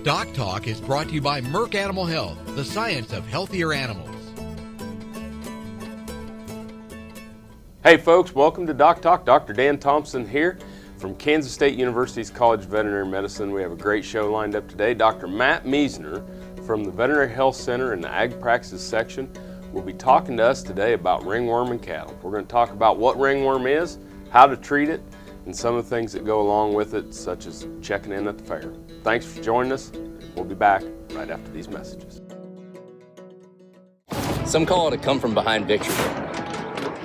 DocTalk is brought to you by Merck Animal Health, the science of healthier animals. Hey folks, welcome to DocTalk. Dr. Dan Thompson here from Kansas State University's College of Veterinary Medicine. We have a great show lined up today. Dr. Matt Meisner from the Veterinary Health Center in the Ag Praxis section will be talking to us today about ringworm in cattle. We're going to talk about what ringworm is, how to treat it, and some of the things that go along with it, such as checking in at the fair. Thanks for joining us. We'll be back right after these messages. Some call it a come from behind victory,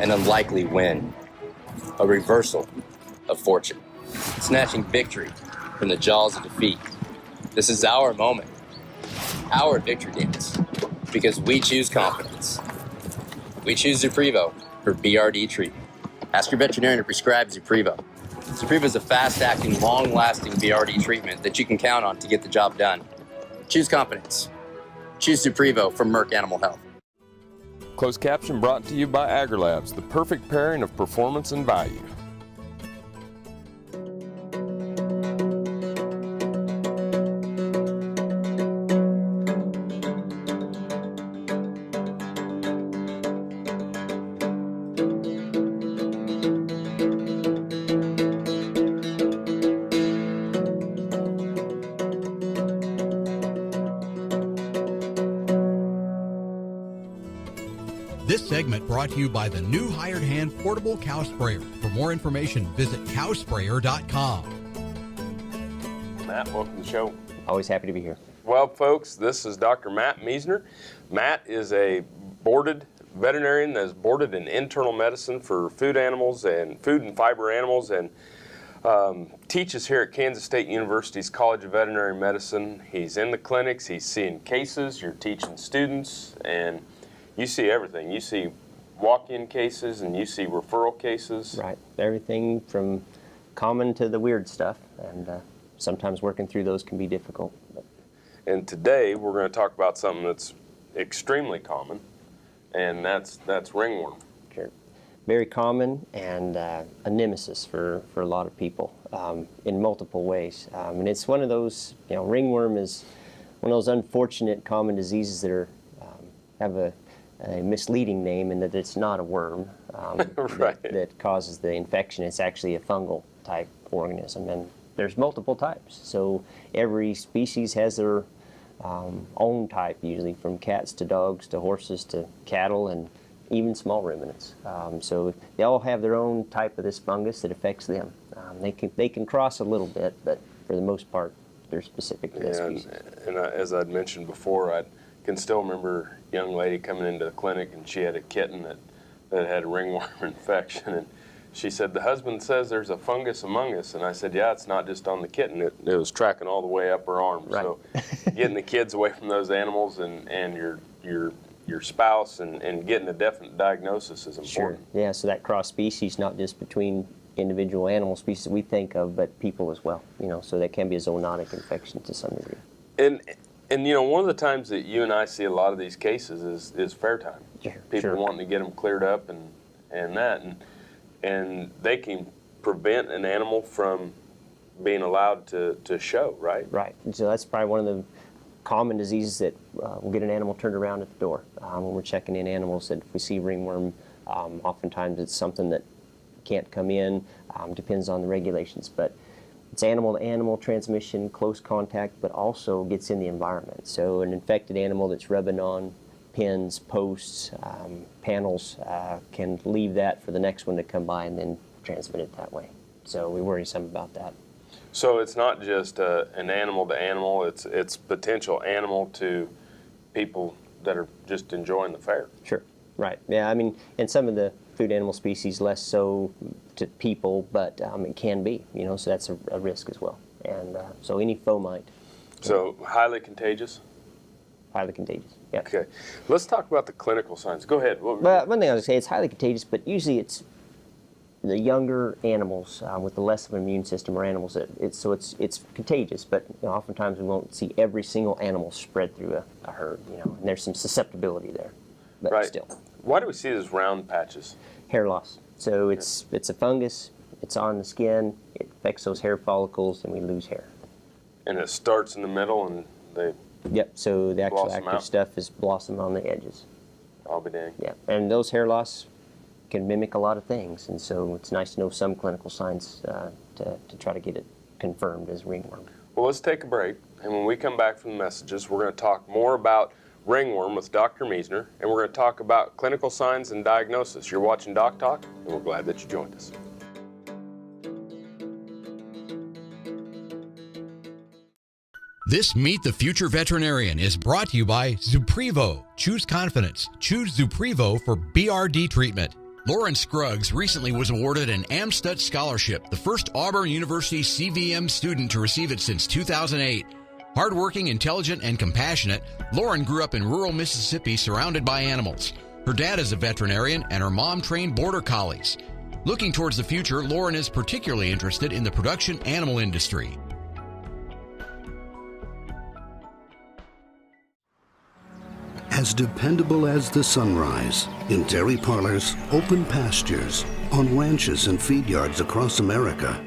an unlikely win, a reversal of fortune, snatching victory from the jaws of defeat. This is our moment, our victory dance, because we choose confidence. We choose Zuprevo for BRD treatment. Ask your veterinarian to prescribe Zuprevo. Zuprevo is a fast-acting, long-lasting BRD treatment that you can count on to get the job done. Choose confidence. Choose Zuprevo from Merck Animal Health. Closed caption brought to you by AgriLabs, the perfect pairing of performance and value. This segment brought to you by the new Hired Hand Portable Cow Sprayer. For more information, visit cowsprayer.com. Matt, welcome to the show. Always happy to be here. Well, folks, this is Dr. Matt Meisner. Matt is a boarded veterinarian that's boarded in internal medicine for food animals and food and fiber animals, and teaches here at Kansas State University's College of Veterinary Medicine. He's in the clinics, he's seeing cases, you're teaching students, and you see everything. You see walk-in cases and you see referral cases. Right. Everything from common to the weird stuff, and sometimes working through those can be difficult. And today we're going to talk about something that's extremely common, and that's ringworm. Sure. Very common and a nemesis for a lot of people in multiple ways. And it's one of those, ringworm is one of those unfortunate common diseases that have a misleading name in that it's not a worm right. that causes the infection. It's actually a fungal type organism, and there's multiple types. So every species has their own type, usually from cats to dogs to horses to cattle and even small ruminants. So they all have their own type of this fungus that affects them. They can cross a little bit, but for the most part, they're specific to that species. And as I'd mentioned before, I can still remember a young lady coming into the clinic, and she had a kitten that had a ringworm infection, and she said, the husband says there's a fungus among us, and I said, yeah, it's not just on the kitten, it was tracking all the way up her arm. Right. So getting the kids away from those animals and your spouse and getting a definite diagnosis is important. Sure. Yeah, so that cross species, not just between individual animal species we think of, but people as well, so that can be a zoonotic infection to some degree. And one of the times that you and I see a lot of these cases is fair time. Sure. People wanting to get them cleared up and they can prevent an animal from being allowed to show, right? Right. So that's probably one of the common diseases that will get an animal turned around at the door when we're checking in animals. That if we see ringworm, oftentimes it's something that can't come in. Depends on the regulations, but it's animal-to-animal transmission, close contact, but also gets in the environment. So an infected animal that's rubbing on pins, posts, panels can leave that for the next one to come by and then transmit it that way. So we worry some about that. So it's not just an animal-to-animal, it's potential animal to people that are just enjoying the fair. Sure, right. Yeah, and some of the food animal species less so to people, but it can be, so that's a risk as well. And so any fomite. So highly contagious? Highly contagious, yeah. Okay. Let's talk about the clinical signs. Go ahead. Well, one thing I was going to say, it's highly contagious, but usually it's the younger animals with the less of an immune system or animals that it's contagious, but oftentimes we won't see every single animal spread through a herd, and there's some susceptibility there, but right. Still. Why do we see those round patches? Hair loss. So it's a fungus, it's on the skin, it affects those hair follicles, and we lose hair. And it starts in the middle and they Yep, so the actual blossom active out. stuff is blossom on the edges. I'll be dang. Yeah, and those hair loss can mimic a lot of things, and so it's nice to know some clinical signs to try to get it confirmed as ringworm. Well, let's take a break, and when we come back from the messages, we're going to talk more about ringworm with Dr. Meisner, and we're going to talk about clinical signs and diagnosis. You're watching DocTalk, and we're glad that you joined us. This Meet the Future Veterinarian is brought to you by Zuprevo. Choose confidence. Choose Zuprevo for BRD treatment. Lauren Scruggs recently was awarded an AmStut Scholarship, the first Auburn University CVM student to receive it since 2008. Hardworking, intelligent, and compassionate, Lauren grew up in rural Mississippi surrounded by animals. Her dad is a veterinarian, and her mom trained border collies. Looking towards the future, Lauren is particularly interested in the production animal industry. As dependable as the sunrise, in dairy parlors, open pastures, on ranches and feed yards across America.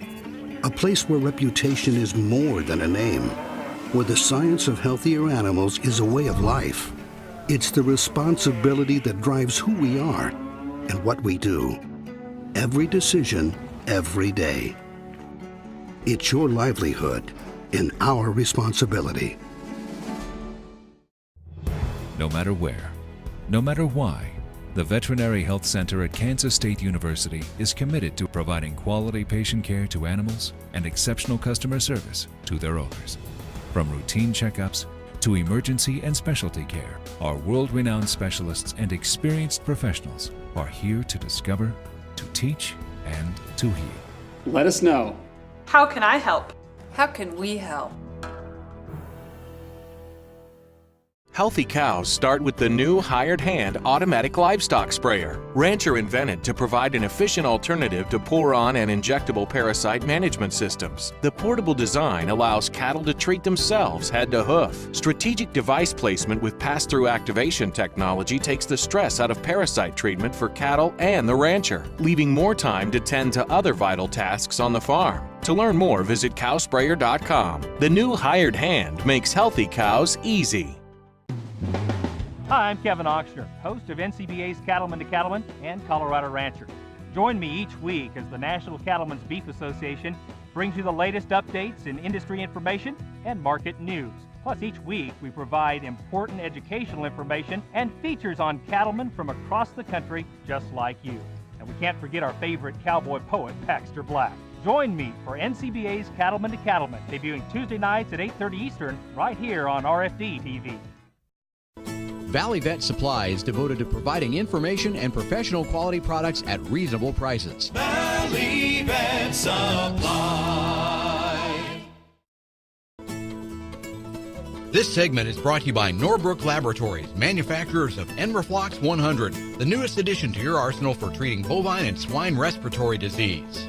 A place where reputation is more than a name, where the science of healthier animals is a way of life. It's the responsibility that drives who we are and what we do. Every decision, every day. It's your livelihood and our responsibility. No matter where, no matter why, the Veterinary Health Center at Kansas State University is committed to providing quality patient care to animals and exceptional customer service to their owners. From routine checkups to emergency and specialty care, our world-renowned specialists and experienced professionals are here to discover, to teach, and to heal. Let us know. How can I help? How can we help? Healthy cows start with the new Hired Hand automatic livestock sprayer. Rancher invented to provide an efficient alternative to pour-on and injectable parasite management systems. The portable design allows cattle to treat themselves head to hoof. Strategic device placement with pass-through activation technology takes the stress out of parasite treatment for cattle and the rancher, leaving more time to tend to other vital tasks on the farm. To learn more, visit cowsprayer.com. The new Hired Hand makes healthy cows easy. Hi, I'm Kevin Ochsner, host of NCBA's Cattleman to Cattleman and Colorado Rancher. Join me each week as the National Cattlemen's Beef Association brings you the latest updates in industry information and market news. Plus, each week we provide important educational information and features on cattlemen from across the country just like you. And we can't forget our favorite cowboy poet, Baxter Black. Join me for NCBA's Cattleman to Cattleman, debuting Tuesday nights at 8:30 Eastern, right here on RFD TV. Valley Vet Supply is devoted to providing information and professional quality products at reasonable prices. Valley Vet Supply. This segment is brought to you by Norbrook Laboratories, manufacturers of Enroflox 100, the newest addition to your arsenal for treating bovine and swine respiratory disease.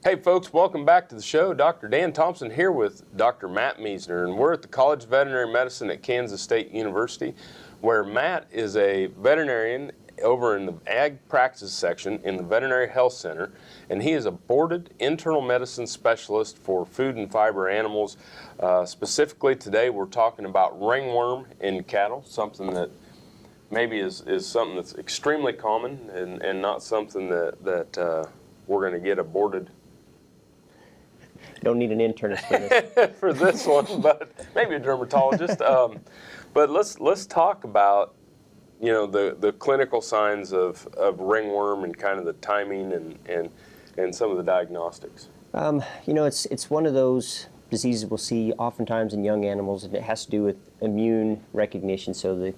Hey folks, welcome back to the show. Dr. Dan Thompson here with Dr. Matt Meisner, and we're at the College of Veterinary Medicine at Kansas State University, where Matt is a veterinarian over in the Ag Practice section in the Veterinary Health Center, and he is a boarded internal medicine specialist for food and fiber animals. Specifically today we're talking about ringworm in cattle, something that maybe is something that's extremely common and not something that we're going to get a boarded. Don't need an internist for this. For this one, but maybe a dermatologist. But let's talk about, you know, the clinical signs of ringworm and kind of the timing and some of the diagnostics. You know, it's one of those diseases we'll see oftentimes in young animals, and it has to do with immune recognition. So the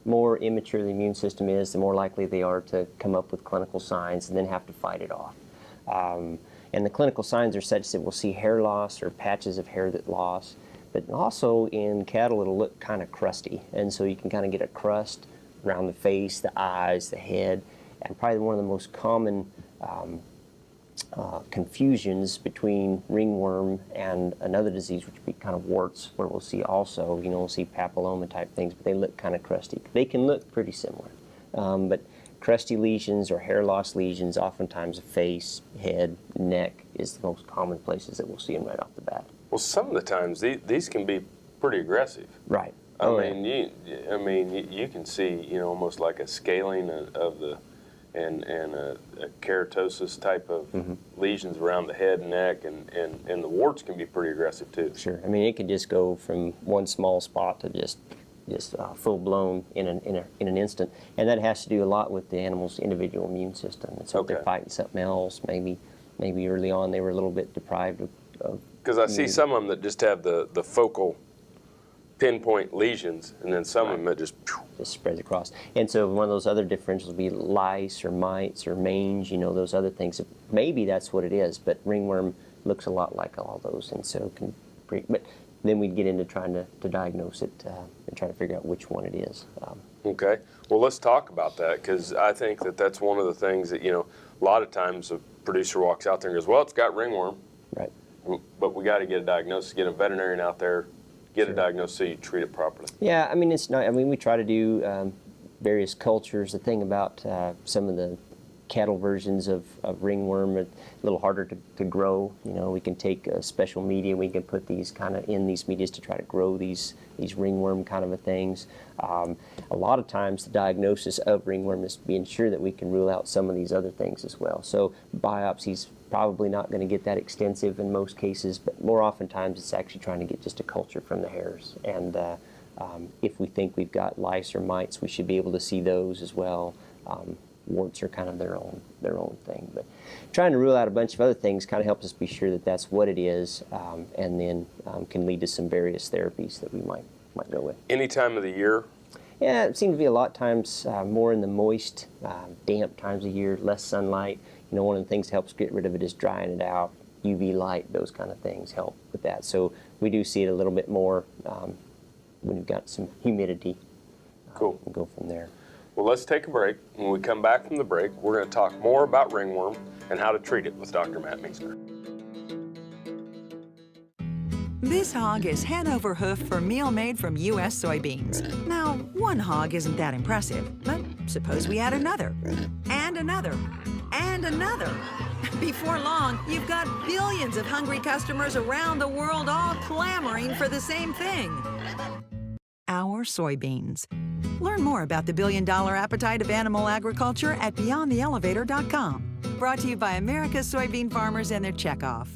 more immature the immune system is, the more likely they are to come up with clinical signs and then have to fight it off. And the clinical signs are such that we'll see hair loss or patches of hair that loss, but also in cattle it'll look kind of crusty, and so you can kind of get a crust around the face, the eyes, the head, and probably one of the most common confusions between ringworm and another disease, which would be kind of warts, where we'll see also, you know, we'll see papilloma type things, but they look kind of crusty. They can look pretty similar, but crusty lesions or hair loss lesions, oftentimes the face, head, neck is the most common places that we'll see them right off the bat. Well, some of the times these can be pretty aggressive. Right. I mean, you can see, almost like a scaling of the and a keratosis type of lesions around the head and neck, and the warts can be pretty aggressive too. Sure. I mean, it could just go from one small spot to just full blown in an instant, and that has to do a lot with the animal's individual immune system. And so if they're fighting something else, maybe early on they were a little bit deprived of. Because I see some of them that just have the focal pinpoint lesions, and then some of them that just spreads across. And so one of those other differentials would be lice or mites or mange, those other things. Maybe that's what it is, but ringworm looks a lot like all those, and so but then we'd get into trying to diagnose it and try to figure out which one it is. Okay. Well, let's talk about that, because I think that's one of the things that, a lot of times a producer walks out there and goes, well, it's got ringworm. Right. But we got to get a diagnosis, get a veterinarian out there, get a diagnosis so you treat it properly. Yeah, I mean, it's not. I mean, we try to do various cultures. The thing about some of the cattle versions of ringworm are a little harder to grow. We can take special media. We can put these kind of in these medias to try to grow these ringworm kind of things. A lot of times the diagnosis of ringworm is being sure that we can rule out some of these other things as well. So biopsies probably not going to get that extensive in most cases, but more oftentimes it's actually trying to get just a culture from the hairs. And if we think we've got lice or mites, we should be able to see those as well. Warts are kind of their own thing, but trying to rule out a bunch of other things kind of helps us be sure that that's what it is, and then can lead to some various therapies that we might go with. Any time of the year? Yeah, it seems to be a lot of times more in the moist, damp times of year, less sunlight. One of the things that helps get rid of it is drying it out. UV light, those kind of things help with that. So we do see it a little bit more when we've got some humidity. Cool. And go from there. Well, let's take a break. When we come back from the break, we're going to talk more about ringworm and how to treat it with Dr. Matt Meisner. This hog is Hanover hoof for meal made from U.S. soybeans. Now, one hog isn't that impressive, but suppose we add another, and another, and another. Before long, you've got billions of hungry customers around the world all clamoring for the same thing. Our soybeans. Learn more about the billion-dollar appetite of animal agriculture at BeyondTheElevator.com. Brought to you by America's soybean farmers and their checkoff.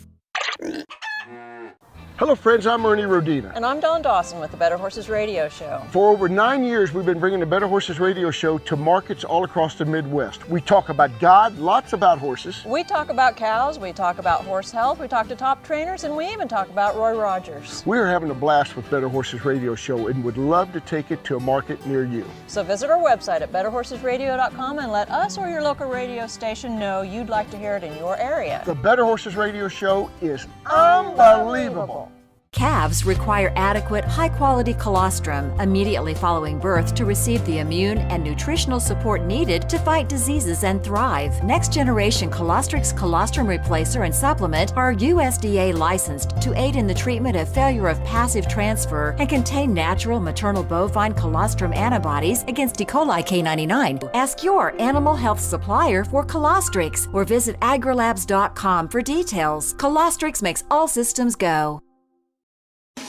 Hello friends, I'm Ernie Rodina. And I'm Dawn Dawson with the Better Horses Radio Show. For over 9 years, we've been bringing the Better Horses Radio Show to markets all across the Midwest. We talk about God, lots about horses. We talk about cows, we talk about horse health, we talk to top trainers, and we even talk about Roy Rogers. We're having a blast with Better Horses Radio Show and would love to take it to a market near you. So visit our website at betterhorsesradio.com and let us or your local radio station know you'd like to hear it in your area. The Better Horses Radio Show is unbelievable. Calves require adequate, high-quality colostrum immediately following birth to receive the immune and nutritional support needed to fight diseases and thrive. Next-generation Colostrix colostrum replacer and supplement are USDA licensed to aid in the treatment of failure of passive transfer and contain natural maternal bovine colostrum antibodies against E. coli K99. Ask your animal health supplier for Colostrix or visit agrilabs.com for details. Colostrix makes all systems go.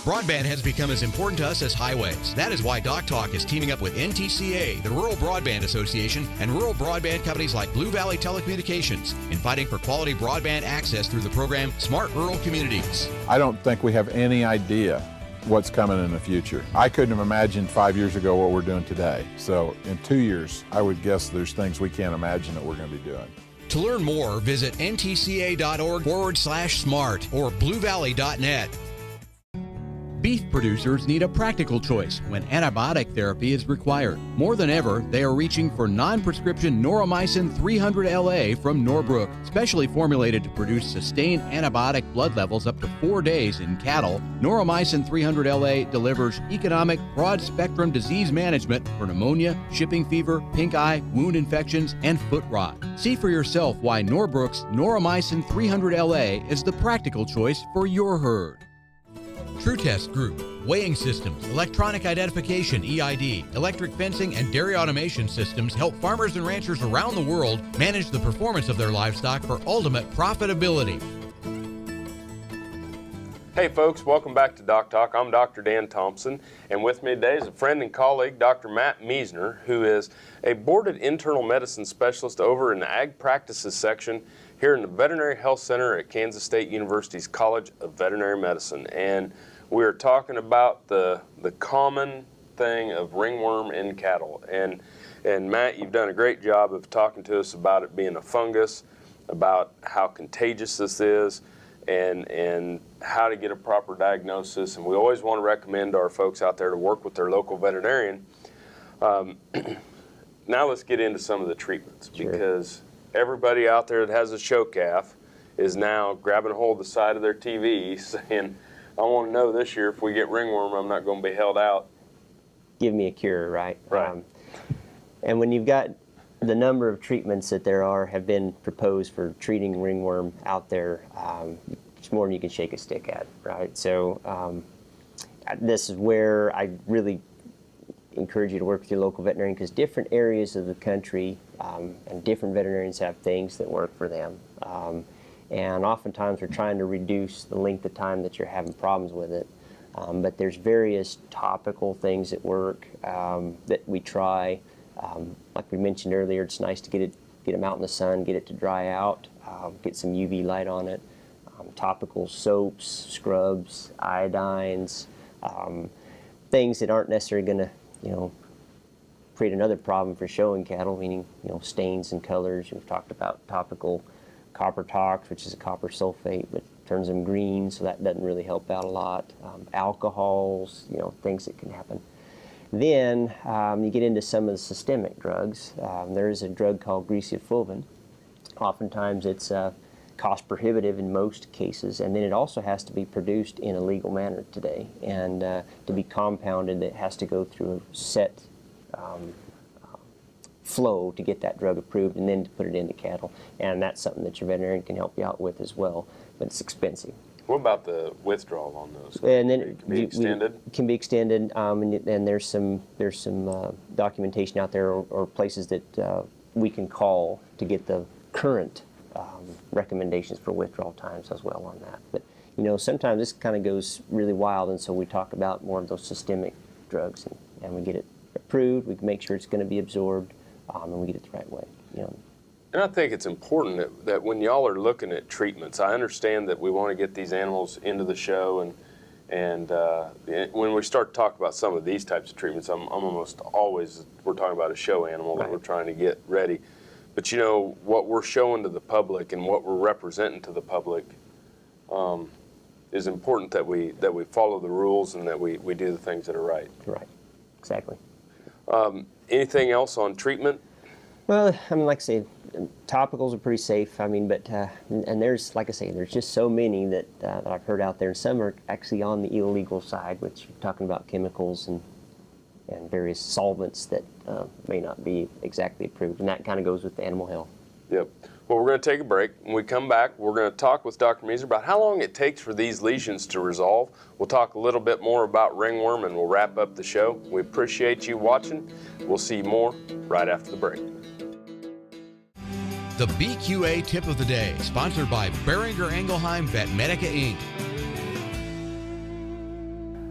Broadband has become as important to us as highways. That is why DocTalk is teaming up with NTCA, the Rural Broadband Association, and rural broadband companies like Blue Valley Telecommunications in fighting for quality broadband access through the program Smart Rural Communities. I don't think we have any idea what's coming in the future. I couldn't have imagined 5 years ago what we're doing today. So in 2 years, I would guess there's things we can't imagine that we're going to be doing. To learn more, visit ntca.org/smart or bluevalley.net. Beef producers need a practical choice when antibiotic therapy is required. More than ever, they are reaching for non-prescription Noromycin 300LA from Norbrook, specially formulated to produce sustained antibiotic blood levels up to 4 days in cattle. Noromycin 300LA delivers economic, broad-spectrum disease management for pneumonia, shipping fever, pink eye, wound infections, and foot rot. See for yourself why Norbrook's Noromycin 300LA is the practical choice for your herd. TrueTest Group, weighing systems, electronic identification, EID, electric fencing, and dairy automation systems help farmers and ranchers around the world manage the performance of their livestock for ultimate profitability. Hey folks, welcome back to Doc Talk. I'm Dr. Dan Thompson, and with me today is a friend and colleague, Dr. Matt Meisner, who is a boarded internal medicine specialist over in the Ag Practices section here in the Veterinary Health Center at Kansas State University's College of Veterinary Medicine. And we're talking about the common thing of ringworm in cattle. And Matt, you've done a great job of talking to us about it being a fungus, about how contagious this is, and how to get a proper diagnosis. And we always want to recommend our folks out there to work with their local veterinarian. Now let's get into some of the treatments, because everybody out there that has a show calf is now grabbing a hold of the side of their TV saying, I want to know this year if we get ringworm, I'm not going to be held out. Give me a cure, right? Right. And when you've got the number of treatments that have been proposed for treating ringworm out there, it's more than you can shake a stick at, right? So this is where I really encourage you to work with your local veterinarian, because different areas of the country and different veterinarians have things that work for them. And oftentimes we're trying to reduce the length of time that you're having problems with it. But there's various topical things that work that we try. Like we mentioned earlier, it's nice to get them out in the sun, get it to dry out, get some UV light on it. Topical soaps, scrubs, iodines, things that aren't necessarily going to, create another problem for showing cattle, meaning, stains and colors. We've talked about topical copper tox, which is a copper sulfate, but turns them green, so that doesn't really help out a lot. Alcohols, things that can happen. Then you get into some of the systemic drugs. There is a drug called greaseafulvin. Oftentimes it's cost prohibitive in most cases, and then it also has to be produced in a legal manner today. And to be compounded, it has to go through a set flow to get that drug approved, and then to put it into cattle. And that's something that your veterinarian can help you out with as well, but it's expensive. What about the withdrawal on those? And then it can be extended? Can be extended, and there's some documentation out there or places that we can call to get the current recommendations for withdrawal times as well on that. But sometimes this kind of goes really wild, and so we talk about more of those systemic drugs, and we get it approved. We can make sure it's going to be absorbed, and we get it the right way. And I think it's important that when y'all are looking at treatments, I understand that we want to get these animals into the show, and when we start to talk about some of these types of treatments, I'm almost always, we're talking about a show animal that we're trying to get ready. But what we're showing to the public and what we're representing to the public is important, that we follow the rules and that we do the things that are right. Right, exactly. Anything else on treatment? Well, like I say, topicals are pretty safe. But and there's, like I say, there's just so many that I've heard out there, and some are actually on the illegal side, which you're talking about chemicals and various solvents that may not be exactly approved, and that kind of goes with the animal health. Yep. Well, we're going to take a break. When we come back, we're going to talk with Dr. Meisner about how long it takes for these lesions to resolve. We'll talk a little bit more about ringworm, and we'll wrap up the show. We appreciate you watching. We'll see you more right after the break. The BQA Tip of the Day, sponsored by Boehringer Ingelheim Vetmedica, Inc.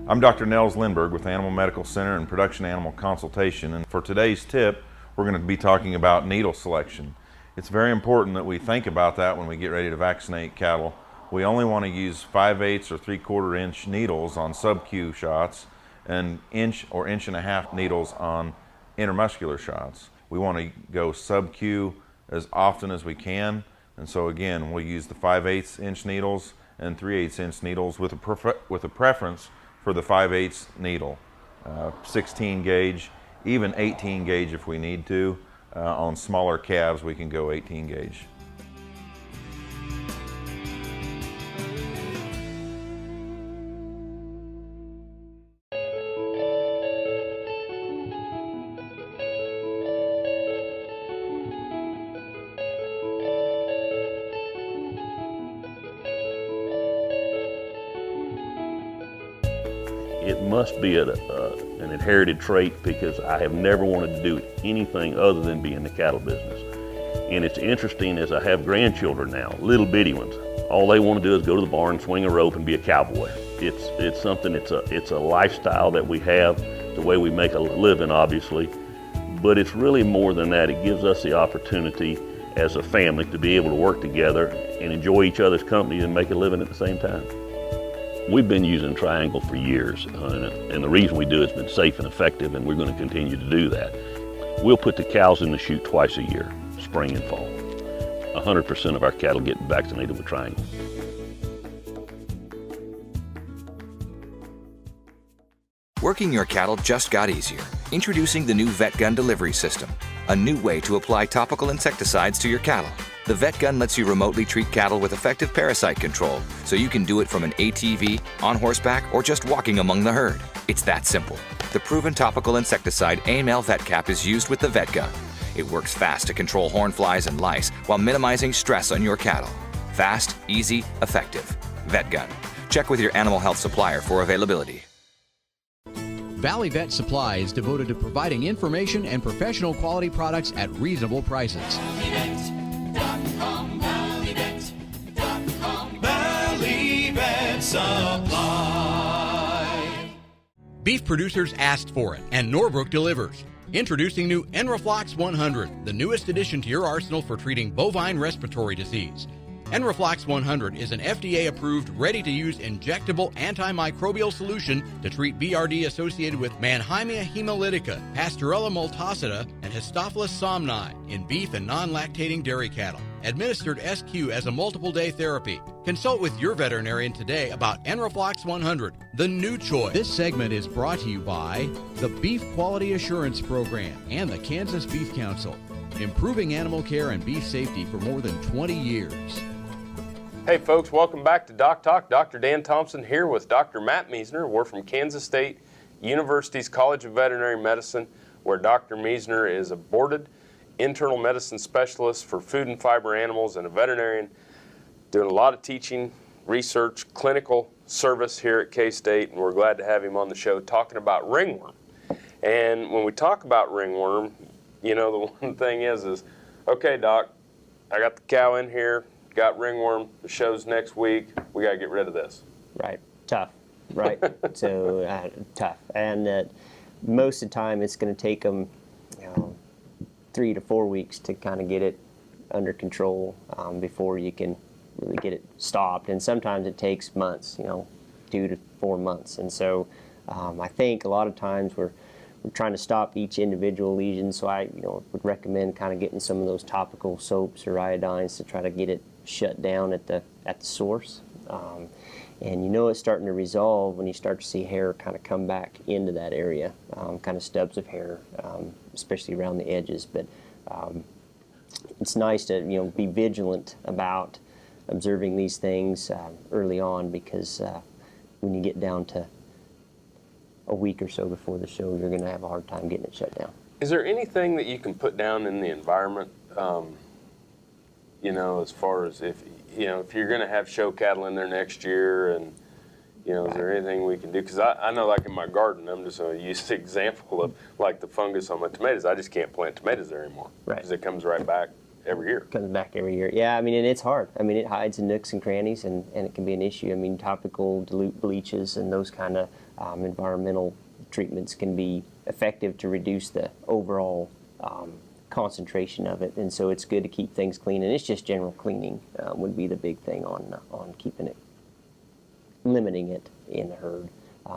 I'm Dr. Nels Lindberg with Animal Medical Center and Production Animal Consultation, and for today's tip, we're going to be talking about needle selection. It's very important that we think about that when we get ready to vaccinate cattle. We only want to use 5/8 or 3/4 inch needles on sub-Q shots and inch or inch and a half needles on intermuscular shots. We want to go sub-Q as often as we can, and so again, we'll use the 5/8 inch needles and 3/8 inch needles with a preference for the 5/8 needle, 16 gauge, even 18 gauge if we need to. On smaller calves, we can go 18 gauge. It must be an inherited trait, because I have never wanted to do anything other than be in the cattle business. And it's interesting as I have grandchildren now, little bitty ones. All they want to do is go to the barn, swing a rope, and be a cowboy. It's something. It's a lifestyle that we have, the way we make a living, obviously. But it's really more than that. It gives us the opportunity as a family to be able to work together and enjoy each other's company and make a living at the same time. We've been using Triangle for years, and the reason we do it's been safe and effective, and we're going to continue to do that. We'll put the cows in the chute twice a year, spring and fall. 100% of our cattle get vaccinated with Triangle. Working your cattle just got easier. Introducing the new Vet Gun delivery system, a new way to apply topical insecticides to your cattle. The Vet Gun lets you remotely treat cattle with effective parasite control, so you can do it from an ATV, on horseback, or just walking among the herd. It's that simple. The proven topical insecticide AML Vet Cap is used with the Vet Gun. It works fast to control horn flies and lice while minimizing stress on your cattle. Fast, easy, effective. Vet Gun. Check with your animal health supplier for availability. Valley Vet Supply is devoted to providing information and professional quality products at reasonable prices. Valley Vet Supply. Beef producers asked for it, and Norbrook delivers. Introducing new Enroflox 100, the newest addition to your arsenal for treating bovine respiratory disease. Enroflox 100 is an FDA-approved, ready-to-use injectable antimicrobial solution to treat BRD associated with Mannheimia hemolytica, Pasteurella multocida, and Histophilus somni in beef and non-lactating dairy cattle. Administered SQ as a multiple-day therapy. Consult with your veterinarian today about Enroflox 100, the new choice. This segment is brought to you by the Beef Quality Assurance Program and the Kansas Beef Council, improving animal care and beef safety for more than 20 years. Hey folks, welcome back to Doc Talk. Dr. Dan Thompson here with Dr. Matt Meisner. We're from Kansas State University's College of Veterinary Medicine, where Dr. Meisner is a boarded internal medicine specialist for food and fiber animals and a veterinarian, doing a lot of teaching, research, clinical service here at K-State, and we're glad to have him on the show talking about ringworm. And when we talk about ringworm, you know, the one thing is, okay, Doc, I got the cow in here, got ringworm, the show's next week, we got to get rid of this. Right, tough, right? So tough, and most of the time it's going to take them, 3 to 4 weeks to kind of get it under control before you can really get it stopped, and sometimes it takes months, 2 to 4 months, and so I think a lot of times we're trying to stop each individual lesion, so I would recommend kind of getting some of those topical soaps or iodines to try to get it shut down at the source. And it's starting to resolve when you start to see hair kind of come back into that area, kind of stubs of hair, especially around the edges. But it's nice to be vigilant about observing these things early on, because when you get down to a week or so before the show, you're going to have a hard time getting it shut down. Is there anything that you can put down in the environment, as far as if you're going to have show cattle in there next year, and is there anything we can do? Because I know, like in my garden, I'm just going to use the example of like the fungus on my tomatoes. I just can't plant tomatoes there anymore, because it comes right back every year. Comes back every year. Yeah, and it's hard. It hides in nooks and crannies, and it can be an issue. Topical dilute bleaches and those kind of environmental treatments can be effective to reduce the overall concentration of it, and so it's good to keep things clean, and it's just general cleaning would be the big thing on keeping it, limiting it in the herd.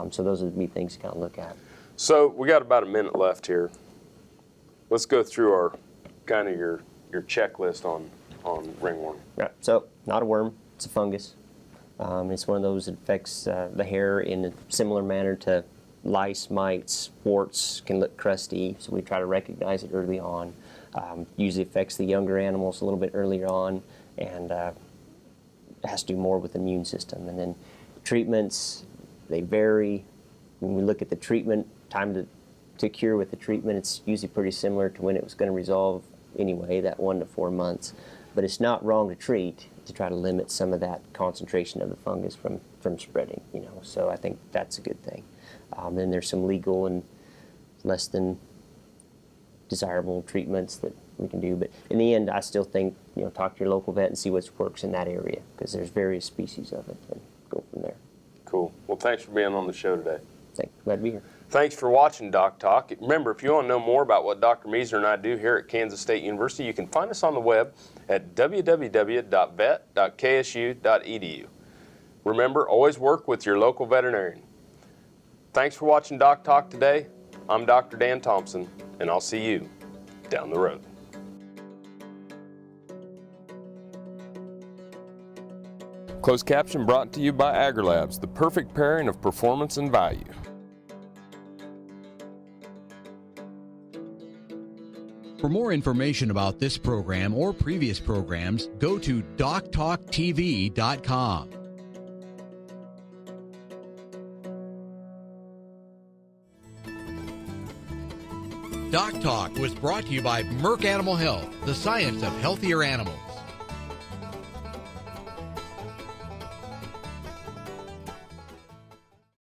So those would be things to kind of look at. So we got about a minute left here. Let's go through our kind of your checklist on ringworm. Right. So not a worm, it's a fungus. It's one of those that affects the hair in a similar manner to lice, mites, warts. Can look crusty, so we try to recognize it early on. Usually affects the younger animals a little bit earlier on, and has to do more with the immune system. And then treatments, they vary. When we look at the treatment, time to cure with the treatment, it's usually pretty similar to when it was going to resolve anyway, that 1 to 4 months. But it's not wrong to treat to try to limit some of that concentration of the fungus from spreading, So I think that's a good thing. Then there's some legal and less than desirable treatments that we can do. But in the end, I still think, talk to your local vet and see what works in that area, because there's various species of it, and go from there. Cool. Well, thanks for being on the show today. Glad to be here. Thanks for watching Doc Talk. Remember, if you want to know more about what Dr. Meisner and I do here at Kansas State University, you can find us on the web at www.vet.ksu.edu. Remember, always work with your local veterinarian. Thanks for watching Doc Talk today. I'm Dr. Dan Thompson, and I'll see you down the road. Closed caption brought to you by AgriLabs, the perfect pairing of performance and value. For more information about this program or previous programs, go to DocTalkTV.com. Doc Talk was brought to you by Merck Animal Health, the science of healthier animals.